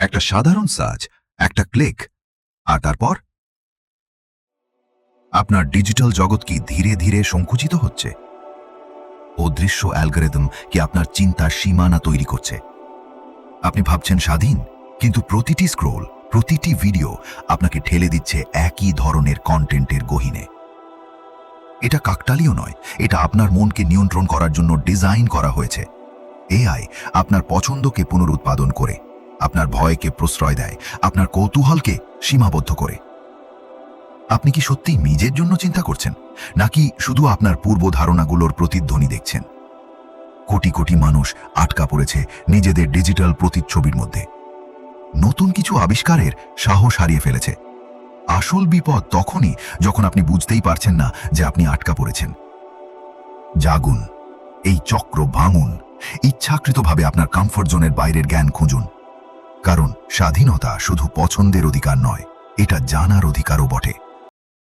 একটা সাধারণ সার্চ, একটা ক্লিক, আর তারপর আপনার ডিজিটাল জগৎ কি ধীরে ধীরে সংকুচিত হচ্ছে? অদৃশ্য অ্যালগরিদম কি আপনার চিন্তার সীমানা তৈরি করছে? আপনি ভাবছেন স্বাধীন, কিন্তু প্রতিটি স্ক্রোল, প্রতিটি ভিডিও আপনাকে ঠেলে দিচ্ছে একই ধরনের কন্টেন্টের গহীনে। এটা কাকতালীয় নয়, এটা আপনার মনকে নিয়ন্ত্রণ করার জন্য ডিজাইন করা হয়েছে। এআই আপনার পছন্দকে পুনরুৎপাদন করে, আপনার ভয়কে প্রশ্রয় দেয়, আপনার কৌতূহলকে সীমাবদ্ধ করে। আপনি কি সত্যি নিজের জন্য চিন্তা করছেন, নাকি শুধু আপনার পূর্ব ধারণাগুলোর প্রতিধ্বনি দেখছেন? কোটি কোটি মানুষ আটকা পড়েছে নিজেদের ডিজিটাল প্রতিচ্ছবির মধ্যে। নতুন কিছু আবিষ্কারের সাহস হারিয়ে ফেলেছে। আসল বিপদ তখনই যখন আপনি বুঝতেই পারছেন না যে আপনি আটকা পড়েছেন। জাগুন, এই চক্র ভাঙুন, ইচ্ছাকৃতভাবে আপনার কমফোর্ট জোনের বাইরের জ্ঞান খুঁজুন। কারণ স্বাধীনতা শুধু পছন্দের অধিকার নয়, এটা জানার অধিকারও বটে।